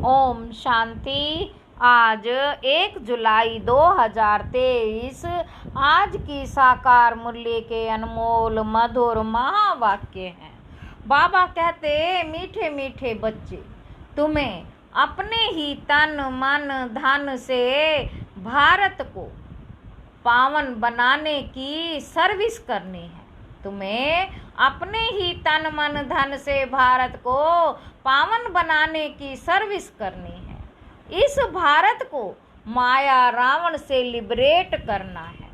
ओम शांति। आज 1 जुलाई 2023 आज की साकार मूल्य के अनमोल मधुर महावाक्य हैं। बाबा कहते, मीठे मीठे बच्चे, तुम्हें अपने ही तन मन धन से भारत को पावन बनाने की सर्विस करनी है। तुम्हें अपने ही तन मन धन से भारत को पावन बनाने की सर्विस करनी है। इस भारत को माया रावण से लिबरेट करना है।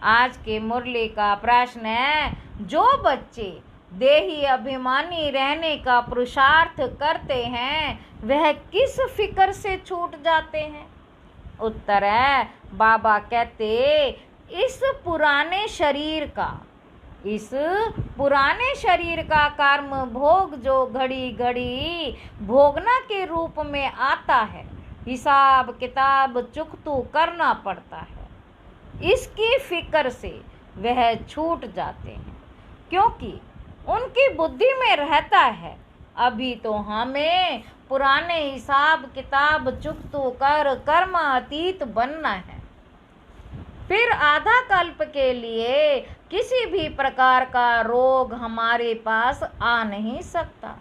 आज के मुरली का प्रश्न है, जो बच्चे देही अभिमानी रहने का पुरुषार्थ करते हैं वह किस फिक्र से छूट जाते हैं? उत्तर है, बाबा कहते, इस पुराने शरीर का कर्म भोग जो घड़ी घड़ी भोगना के रूप में आता है, हिसाब किताब चुकतू करना पड़ता है। इसकी फिक्र से वह छूट जाते हैं, क्योंकि उनकी बुद्धि में रहता है अभी तो हमें पुराने हिसाब किताब चुकतू कर कर्म अतीत बनना है। फिर आधा कल्प के लिए किसी भी प्रकार का रोग हमारे पास आ नहीं सकता।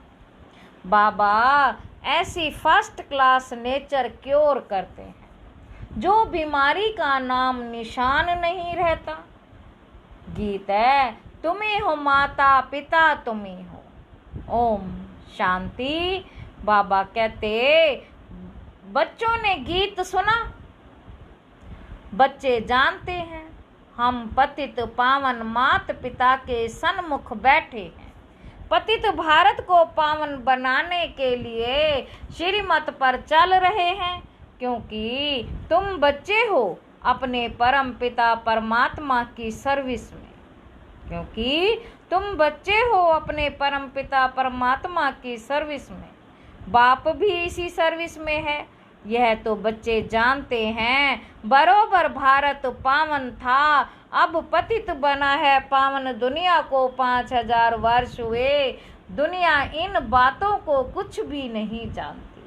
बाबा ऐसी फर्स्ट क्लास नेचर क्योर करते हैं, जो बीमारी का नाम निशान नहीं रहता। गीत है, तुम्ही हो माता पिता तुम्ही हो। ओम शांति। बाबा कहते, बच्चों ने गीत सुना। बच्चे जानते हैं हम पतित पावन मात पिता के सन्मुख बैठे हैं। पतित भारत को पावन बनाने के लिए श्रीमत पर चल रहे हैं, क्योंकि तुम बच्चे हो अपने परम पिता परमात्मा की सर्विस में। बाप भी इसी सर्विस में है। यह तो बच्चे जानते हैं। बरोबर भारत पावन था, अब पतित बना है पावन। दुनिया को 5000 वर्ष हुए, दुनिया इन बातों को कुछ भी नहीं जानती।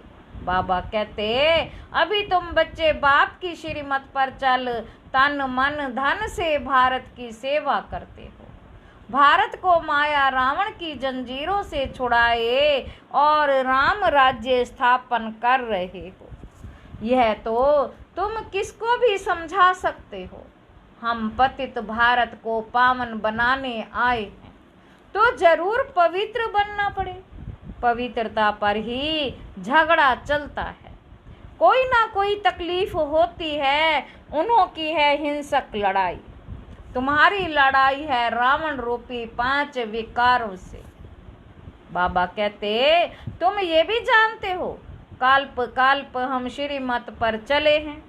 बाबा कहते, अभी तुम बच्चे बाप की श्रीमत पर चल तन मन धन से भारत की सेवा करते हो। भारत को माया रावण की जंजीरों से छुड़ाए और राम राज्य स्थापन कर रहे हो। यह तो तुम किसको भी समझा सकते हो। हम पतित भारत को पावन बनाने आए हैं, तो जरूर पवित्र बनना पड़े। पवित्रता पर ही झगड़ा चलता है। कोई ना कोई तकलीफ होती है, उन्हों की है हिंसक लड़ाई। तुम्हारी लड़ाई है रावण रूपी 5 विकारों से। बाबा कहते, तुम ये भी जानते हो, कल्प हम श्रीमत पर चले हैं।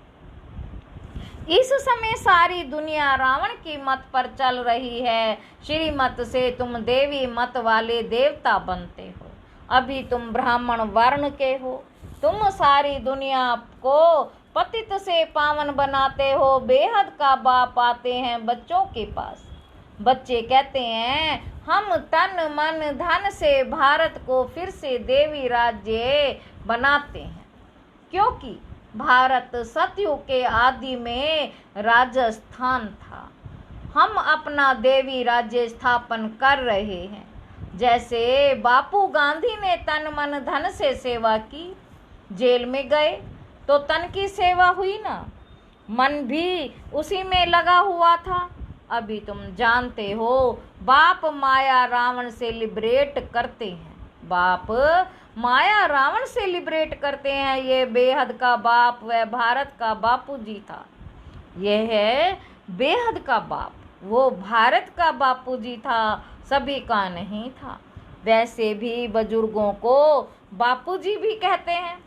इस समय सारी दुनिया रावण की मत पर चल रही है। श्रीमत से तुम देवी मत वाले देवता बनते हो। अभी तुम ब्राह्मण वर्ण के हो। तुम सारी दुनिया को पतित से पावन बनाते हो। बेहद का बाप आते हैं बच्चों के पास। बच्चे कहते हैं, हम तन मन धन से भारत को फिर से देवी राज्य बनाते हैं, क्योंकि भारत सतयुग के आदि में राजस्थान था। हम अपना देवी राज्य स्थापन कर रहे हैं। जैसे बापू गांधी ने तन मन धन से सेवा की, जेल में गए तो तन की सेवा हुई ना, मन भी उसी में लगा हुआ था। अभी तुम जानते हो, बाप माया रावण से लिबरेट करते हैं। बाप माया रावण से लिबरेट करते हैं। ये बेहद का बाप वह भारत का बापूजी था। यह है बेहद का बाप, वो भारत का बापूजी था, सभी का नहीं था। वैसे भी बुजुर्गों को बापूजी भी कहते हैं।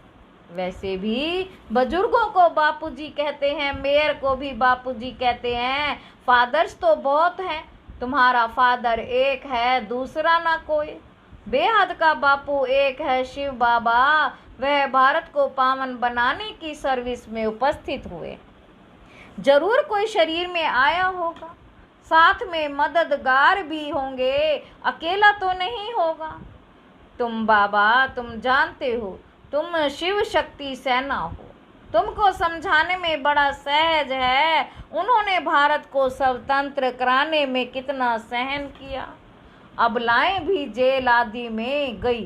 मेयर को भी बापूजी कहते हैं। फादर्स तो बहुत हैं, तुम्हारा फादर एक है, दूसरा ना कोई। बेहद का बापू एक है, शिव बाबा। वह भारत को पावन बनाने की सर्विस में उपस्थित हुए। जरूर कोई शरीर में आया होगा, साथ में मददगार भी होंगे, अकेला तो नहीं होगा। तुम बाबा, तुम जानते हो तुम शिव शक्ति सेना हो। तुमको समझाने में बड़ा सहज है। उन्होंने भारत को स्वतंत्र कराने में कितना सहन किया। अबलाएं भी जेल आदि में गई।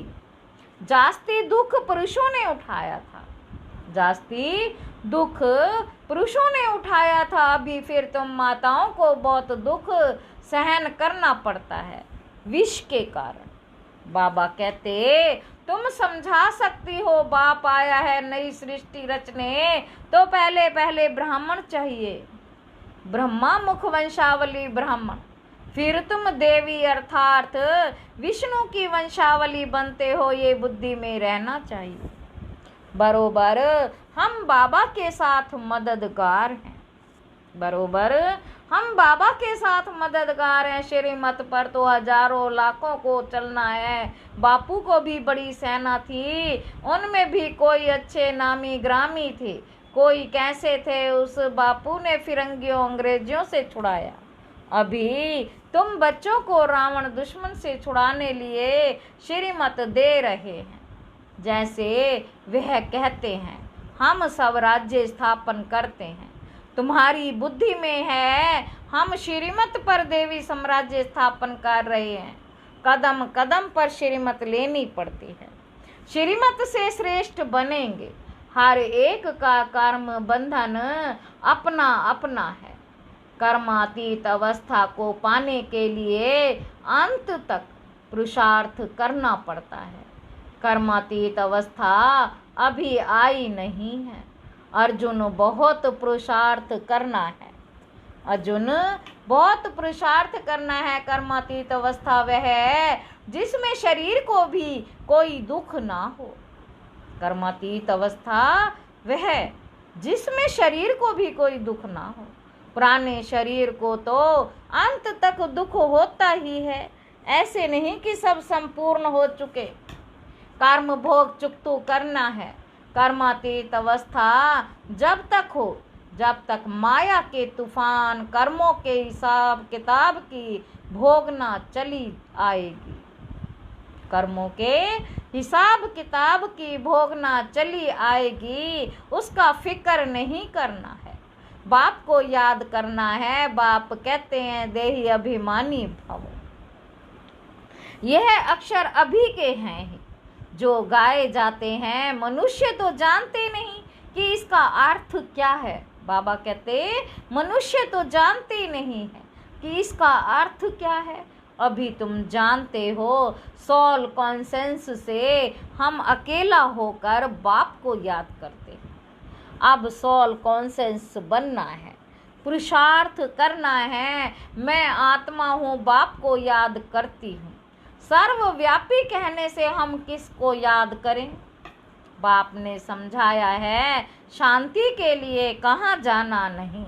जास्ती दुख पुरुषों ने उठाया था। जास्ती दुख पुरुषों ने उठाया था। अभी फिर तुम माताओं को बहुत दुख सहन करना पड़ता है विष के कारण। बाबा कहते तुम समझा सकती हो, बाप आया है नई सृष्टि रचने, तो पहले पहले ब्राह्मण चाहिए, ब्रह्मा मुख वंशावली ब्राह्मण, फिर तुम देवी अर्थात विष्णु की वंशावली बनते हो। ये बुद्धि में रहना चाहिए। बरोबर हम बाबा के साथ मददगार हैं। बरोबर हम बाबा के साथ मददगार हैं। श्रीमत पर तो हजारों लाखों को चलना है। बापू को भी बड़ी सेना थी। उनमें भी कोई अच्छे नामी ग्रामी थे, कोई कैसे थे। उस बापू ने फिरंगियों अंग्रेजियों से छुड़ाया। अभी तुम बच्चों को रावण दुश्मन से छुड़ाने लिए श्रीमत दे रहे हैं। जैसे वह कहते हैं हम सब राज्य स्थापन करते हैं। तुम्हारी बुद्धि में है हम श्रीमत पर देवी साम्राज्य स्थापन कर रहे हैं। कदम कदम पर श्रीमत लेनी पड़ती है। श्रीमत से श्रेष्ठ बनेंगे। हर एक का कर्म बंधन अपना अपना है। कर्मातीत अवस्था को पाने के लिए अंत तक पुरुषार्थ करना पड़ता है। कर्मातीत अवस्था अभी आई नहीं है। अर्जुन बहुत पुरुषार्थ करना है। अर्जुन बहुत पुरुषार्थ करना है। कर्मातीत अवस्था वह है जिसमें शरीर को भी कोई दुख ना हो। कर्मातीत अवस्था वह जिसमें शरीर को भी कोई दुख ना हो। पुराने शरीर को तो अंत तक दुख होता ही है। ऐसे नहीं कि सब संपूर्ण हो चुके। कर्म भोग चुकतू करना है। कर्मातीत अवस्था जब तक हो जब तक माया के तूफान कर्मों के हिसाब किताब की भोगना चली आएगी। कर्मों के हिसाब किताब की भोगना चली आएगी। उसका फिक्र नहीं करना है। बाप को याद करना है। बाप कहते हैं देही अभिमानी भव। यह अक्षर अभी के हैं ही जो गाए जाते हैं। मनुष्य तो जानते नहीं कि इसका अर्थ क्या है। बाबा कहते मनुष्य तो जानते नहीं है कि इसका अर्थ क्या है। अभी तुम जानते हो। सोल कॉन्सेंस से हम अकेला होकर बाप को याद करते हैं। अब सोल कॉन्सेंस बनना है, पुरुषार्थ करना है। मैं आत्मा हूँ, बाप को याद करती हूँ। सर्वव्यापी कहने से हम किसको याद करें। बाप ने समझाया है शांति के लिए कहाँ जाना नहीं।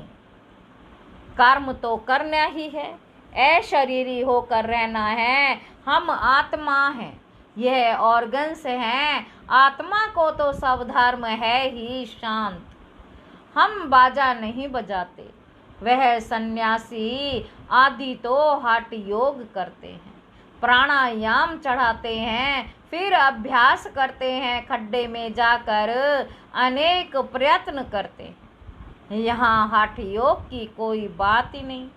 कर्म तो करना ही है। अशरीरी होकर रहना है। हम आत्मा हैं, यह ऑर्गन्स हैं। आत्मा को तो सब धर्म है ही शांत। हम बाजा नहीं बजाते। वह सन्यासी आदि तो हठ योग करते हैं, प्राणायाम चढ़ाते हैं, फिर अभ्यास करते हैं, खड्डे में जाकर अनेक प्रयत्न करते हैं। यहाँ हठ योग की कोई बात ही नहीं।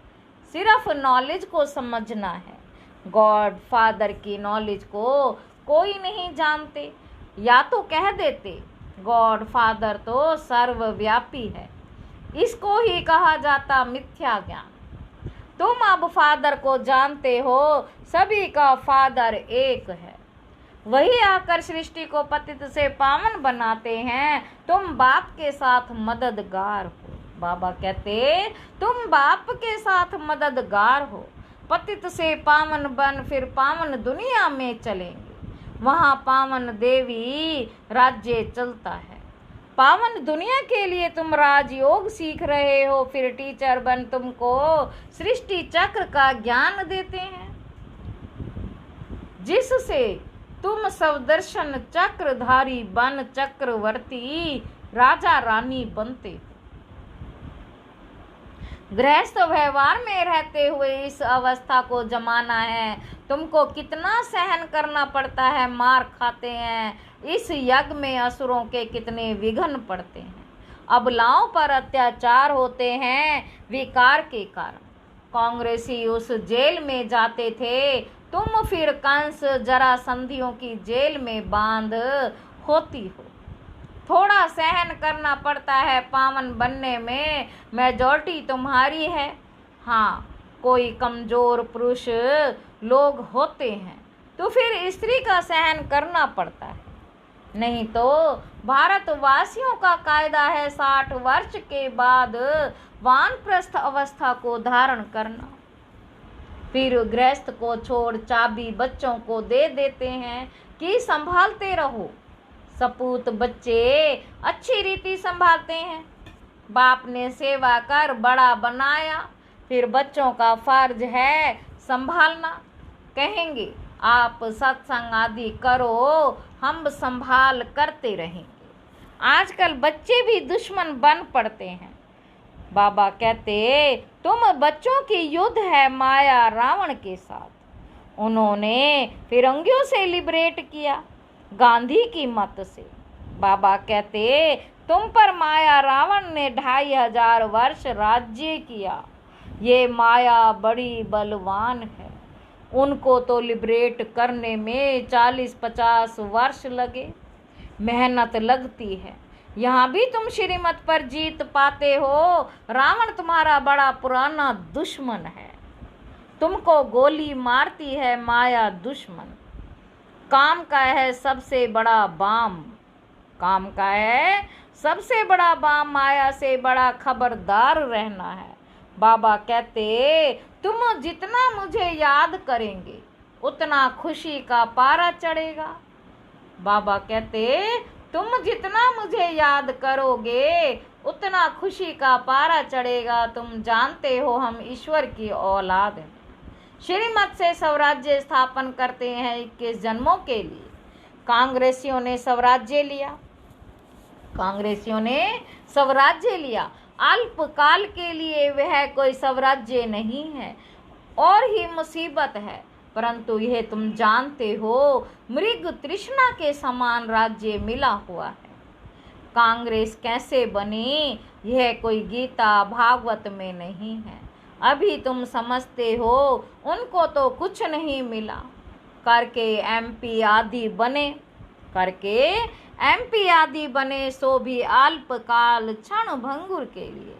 सिर्फ नॉलेज को समझना है। गॉड फादर की नॉलेज को कोई नहीं जानते। या तो कह देते गॉड फादर तो सर्वव्यापी है। इसको ही कहा जाता मिथ्या ज्ञान। तुम अब फादर को जानते हो। सभी का फादर एक है। वही आकर सृष्टि को पतित से पावन बनाते हैं। तुम बाप के साथ मददगार हो। बाबा कहते तुम बाप के साथ मददगार हो। पतित से पावन बन फिर पावन दुनिया में चलेंगे। वहाँ पावन देवी राज्य चलता है। पावन दुनिया के लिए तुम राजयोग सीख रहे हो। फिर टीचर बन तुमको सृष्टि चक्र का ज्ञान देते हैं, जिससे तुम सवदर्शन चक्रधारी बन चक्रवर्ती राजा रानी बनते हो। गृहस्थ व्यवहार में रहते हुए इस अवस्था को जमाना है। तुमको कितना सहन करना पड़ता है, मार खाते हैं, इस यज्ञ में असुरों के कितने विघ्न पड़ते हैं, अबलाओं पर अत्याचार होते हैं विकार के कारण। कांग्रेसी उस जेल में जाते थे, तुम फिर कंस जरासंधियों की जेल में बांध होती हो। थोड़ा सहन करना पड़ता है पावन बनने में, मेजॉरिटी तुम्हारी है। हाँ, कोई कमजोर पुरुष लोग होते हैं तो फिर स्त्री का सहन करना पड़ता है, नहीं तो भारतवासियों का कायदा है 60 वर्ष के बाद वानप्रस्थ अवस्था को धारण करना। फिर गृहस्थ को छोड़ चाबी बच्चों को दे देते हैं कि संभालते रहो। सपूत बच्चे अच्छी रीति संभालते हैं। बाप ने सेवा कर बड़ा बनाया, फिर बच्चों का फर्ज है संभालना। कहेंगे आप सत्संग आदि करो, हम संभाल करते रहेंगे। आजकल बच्चे भी दुश्मन बन पड़ते हैं। बाबा कहते तुम बच्चों की युद्ध है माया रावण के साथ। उन्होंने फिरंगियों से लिबरेट किया गांधी की मत से। बाबा कहते तुम पर माया रावण ने 2500 वर्ष राज्य किया। ये माया बड़ी बलवान है, उनको तो लिबरेट करने में 40-50 वर्ष लगे। मेहनत लगती है, यहाँ भी तुम श्रीमत पर जीत पाते हो। रावण तुम्हारा बड़ा पुराना दुश्मन है, तुमको गोली मारती है माया दुश्मन। काम का है सबसे बड़ा बाम, काम का है सबसे बड़ा बाम, माया से बड़ा खबरदार रहना है। बाबा कहते तुम जितना मुझे याद करेंगे उतना खुशी का पारा चढ़ेगा। बाबा कहते तुम जितना मुझे याद करोगे उतना खुशी का पारा चढ़ेगा। तुम जानते हो हम ईश्वर की औलाद हैं। श्रीमत से स्वराज्य स्थापन करते हैं 21 जन्मों के लिए। कांग्रेसियों ने स्वराज्य लिया, कांग्रेसियों ने स्वराज्य लिया। अल्पकाल के लिए वह कोई स्वराज्य नहीं है और ही मुसीबत है, परंतु यह तुम जानते हो मृग तृष्णा के समान राज्य मिला हुआ है। कांग्रेस कैसे बनी यह कोई गीता भागवत में नहीं है। अभी तुम समझते हो, उनको तो कुछ नहीं मिला। करके एमपी आदि बने, करके एमपी आदि बने, सो भी अल्पकाल क्षण भंगुर के लिए।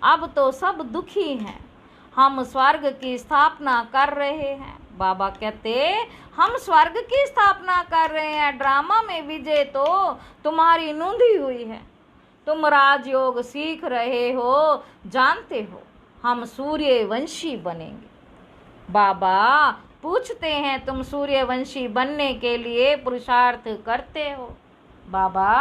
अब तो सब दुखी हैं। हम स्वर्ग की स्थापना कर रहे हैं। बाबा कहते हम स्वर्ग की स्थापना कर रहे हैं। ड्रामा में विजय तो तुम्हारी नूंधी हुई है। तुम राजयोग सीख रहे हो, जानते हो हम सूर्यवंशी बनेंगे। बाबा पूछते हैं तुम सूर्यवंशी बनने के लिए पुरुषार्थ करते हो? बाबा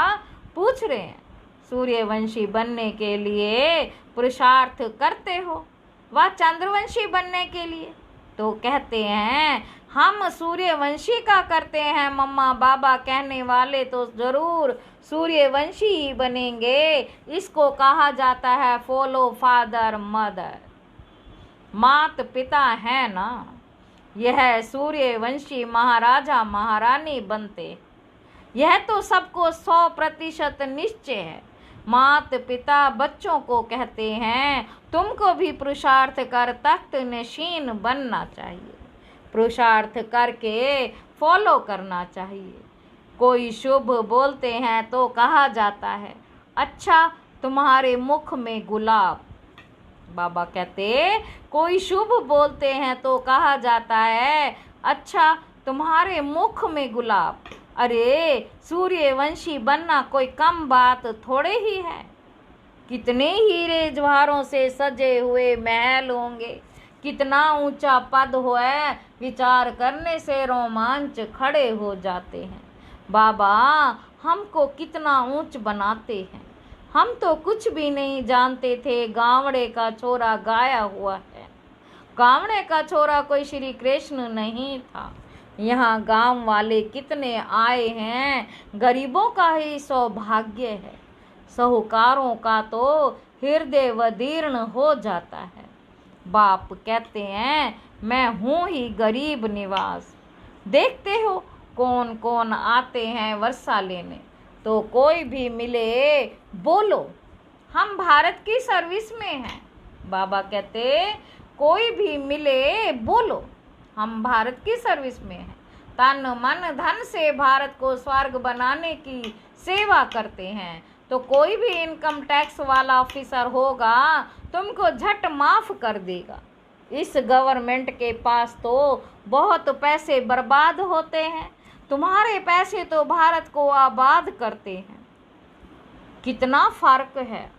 पूछ रहे हैं सूर्यवंशी बनने के लिए पुरुषार्थ करते हो व चंद्रवंशी बनने के लिए? तो कहते हैं हम सूर्यवंशी का करते हैं मम्मा। बाबा कहने वाले तो जरूर सूर्यवंशी ही बनेंगे। इसको कहा जाता है फॉलो फादर मदर, मात पिता है ना। यह सूर्यवंशी महाराजा महारानी बनते, यह तो सबको 100% निश्चय है। मात पिता बच्चों को कहते हैं तुमको भी पुरुषार्थ कर तख्त नशीन बनना चाहिए, पुरुषार्थ करके फॉलो करना चाहिए। कोई शुभ बोलते हैं तो कहा जाता है अच्छा तुम्हारे मुख में गुलाब। बाबा कहते कोई शुभ बोलते हैं तो कहा जाता है अच्छा तुम्हारे मुख में गुलाब। अरे सूर्यवंशी बनना कोई कम बात थोड़े ही है। कितने हीरे जवाहरों से सजे हुए महल होंगे, कितना ऊंचा पद हो है, विचार करने से रोमांच खड़े हो जाते हैं। बाबा हमको कितना ऊंच बनाते हैं। हम तो कुछ भी नहीं जानते थे। गावड़े का छोरा गाया हुआ है। गावड़े का छोरा कोई श्री कृष्ण नहीं था। यहाँ गांव वाले कितने आए हैं। गरीबों का ही सौभाग्य है, साहूकारों का तो हृदय वदीर्ण हो जाता है। बाप कहते हैं मैं हूँ ही गरीब निवास। देखते हो कौन कौन आते हैं वर्षा लेने, तो कोई भी मिले बोलो हम भारत की सर्विस में हैं। बाबा कहते कोई भी मिले बोलो हम भारत की सर्विस में हैं। तन मन धन से भारत को स्वर्ग बनाने की सेवा करते हैं। तो कोई भी इनकम टैक्स वाला ऑफिसर होगा तुमको झट माफ कर देगा। इस गवर्नमेंट के पास तो बहुत पैसे बर्बाद होते हैं, तुम्हारे पैसे तो भारत को आबाद करते हैं। कितना फर्क है,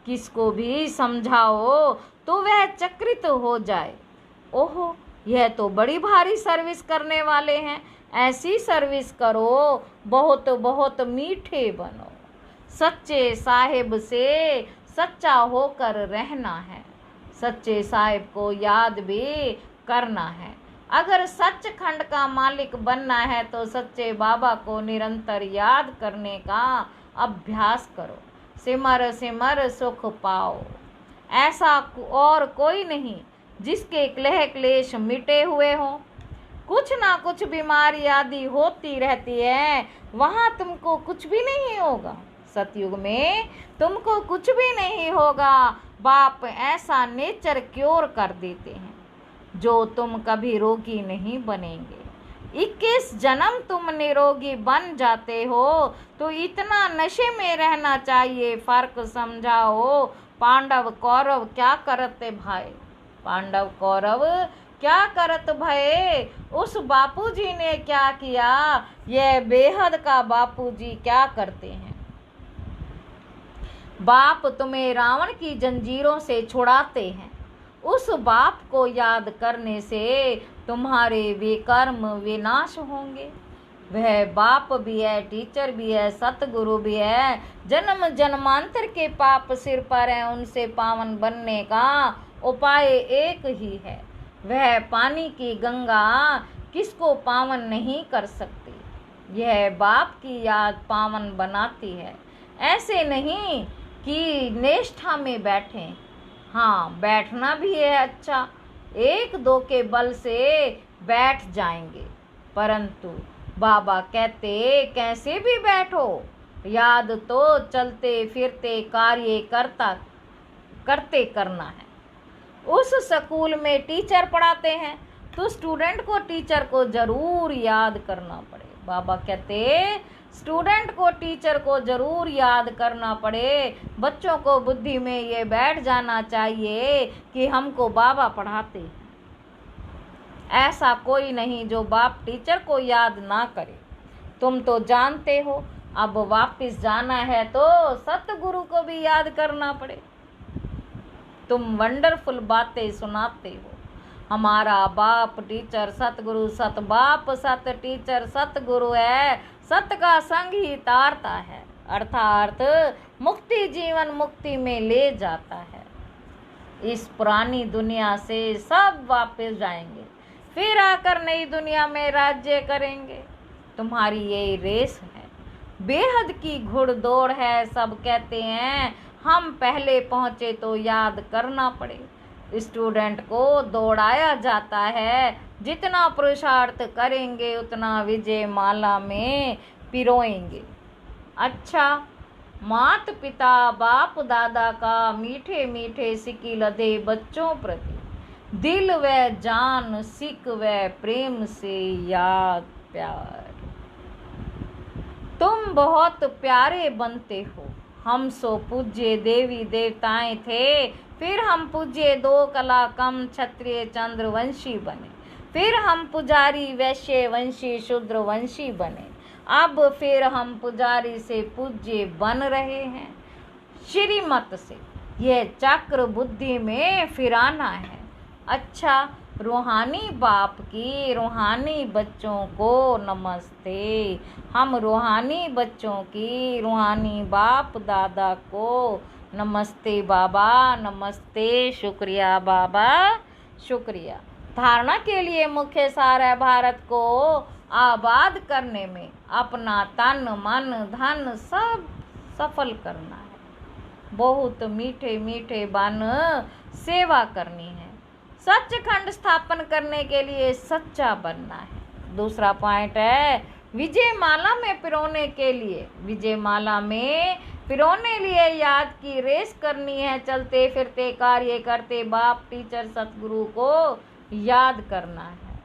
किसको भी समझाओ तो वह चकित हो जाए। ओहो, यह तो बड़ी भारी सर्विस करने वाले हैं। ऐसी सर्विस करो, बहुत बहुत मीठे बनो। सच्चे साहिब से सच्चा होकर रहना है, सच्चे साहिब को याद भी करना है। अगर सचखंड का मालिक बनना है तो सच्चे बाबा को निरंतर याद करने का अभ्यास करो। सिमर सिमर सुख पाओ। ऐसा और कोई नहीं जिसके क्लेह क्लेश मिटे हुए हों। कुछ ना कुछ बीमारी आदि होती रहती है, वहाँ तुमको कुछ भी नहीं होगा। सतयुग में तुमको कुछ भी नहीं होगा। बाप ऐसा नेचर क्योर कर देते हैं जो तुम कभी रोगी नहीं बनेंगे। 21 जन्म तुम निरोगी बन जाते हो तो इतना नशे में रहना चाहिए। फर्क समझाओ। पांडव कौरव क्या करते भाई, पांडव कौरव क्या करत भये। उस बापूजी ने क्या किया, यह बेहद का बापूजी क्या करते हैं। बाप तुम्हें रावण की जंजीरों से छुड़ाते हैं। उस बाप को याद करने से तुम्हारे वे कर्म विनाश होंगे। वह बाप भी है, टीचर भी है, सतगुरु भी है। जन्म जन्मांतर के पाप सिर पर है, उनसे पावन बनने का उपाय एक ही है। वह पानी की गंगा किसको पावन नहीं कर सकती। यह बाप की याद पावन बनाती है। ऐसे नहीं कि निष्ठा में बैठें। हाँ, बैठना भी है अच्छा, एक दो के बल से बैठ जाएंगे, परंतु बाबा कहते कैसे भी बैठो, याद तो चलते फिरते कार्य करते करना है। उस स्कूल में टीचर पढ़ाते हैं तो स्टूडेंट को टीचर को जरूर याद करना पड़े। बाबा कहते स्टूडेंट को टीचर को जरूर याद करना पड़े। बच्चों को बुद्धि में ये बैठ जाना चाहिए कि हमको बाबा पढ़ाते हैं। ऐसा कोई नहीं जो बाप टीचर को याद ना करे। तुम तो जानते हो अब वापस जाना है तो सतगुरु को भी याद करना पड़े। तुम वंडरफुल बातें सुनाते हो। हमारा बाप टीचर सतगुरु, सत बाप सत टीचर सतगुरु है। सत का संग ही तारता है, अर्थात मुक्ति जीवन मुक्ति में ले जाता है। इस पुरानी दुनिया से सब वापस जाएंगे, फिर आकर नई दुनिया में राज्य करेंगे। तुम्हारी ये रेस है, बेहद की घुड़दौड़ है। सब कहते हैं हम पहले पहुंचे तो याद करना पड़े। स्टूडेंट को दौड़ाया जाता है, जितना पुरुषार्थ करेंगे उतना विजय माला में पिरोएंगे। अच्छा, मात पिता बाप दादा का मीठे मीठे सिक्की लदे बच्चों प्रति दिल व जान सिक व प्रेम से याद प्यार। तुम बहुत प्यारे बनते हो। हम सो पूज्य देवी देवताएं थे, फिर हम पूज्य दो कला कम क्षत्रिय चंद्रवंशी बने, फिर हम पुजारी वैश्य वंशी शूद्र वंशी बने, अब फिर हम पुजारी से पूज्य बन रहे हैं। श्रीमत से यह चक्र बुद्धि में फिराना है। अच्छा, रूहानी बाप की रूहानी बच्चों को नमस्ते। हम रूहानी बच्चों की रूहानी बाप दादा को नमस्ते बाबा, नमस्ते। शुक्रिया बाबा, शुक्रिया। धारणा के लिए मुख्य सार है भारत को आबाद करने में अपना तन मन धन सब सफल करना है। बहुत मीठे मीठे बन सेवा करनी है। सचखंड स्थापन करने के लिए सच्चा बनना है। दूसरा पॉइंट है विजय माला में पिरोने के लिए, विजय माला में पिरोने लिए याद की रेस करनी है। चलते फिरते कार्य करते बाप टीचर सतगुरु को याद करना है।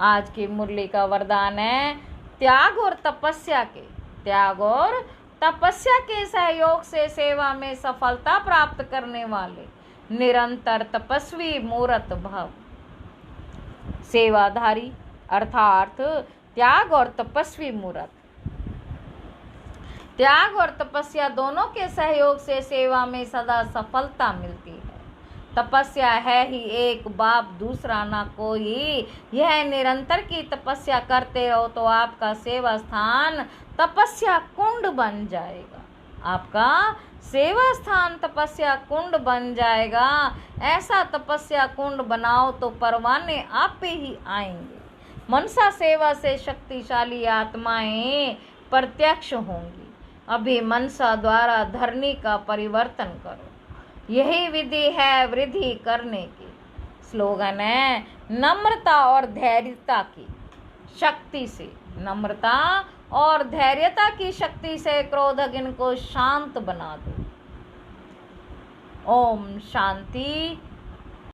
आज की मुरली का वरदान है त्याग और तपस्या के, त्याग और तपस्या के सहयोग से सेवा में सफलता प्राप्त करने वाले निरंतर तपस्वी मूर्त भव। सेवाधारी अर्थात त्याग और तपस्वी मूर्त। त्याग और तपस्या दोनों के सहयोग से सेवा में सदा सफलता मिलती है। तपस्या है ही एक, बाप दूसरा ना कोई। यह निरंतर की तपस्या करते रहो तो आपका सेवा स्थान तपस्या कुंड बन जाएगा। आपका सेवा स्थान तपस्या कुंड बन जाएगा। ऐसा तपस्या कुंड बनाओ तो परवाने आप पे ही आएंगे। मनसा सेवा से शक्तिशाली आत्माएं प्रत्यक्ष होंगी। अभी मनसा द्वारा धरनी का परिवर्तन करो, यही विधि है वृद्धि करने की। स्लोगन है नम्रता और धैर्यता की शक्ति से, नम्रता और धैर्यता की शक्ति से क्रोधगिन को शांत बना दो। ओम शांति।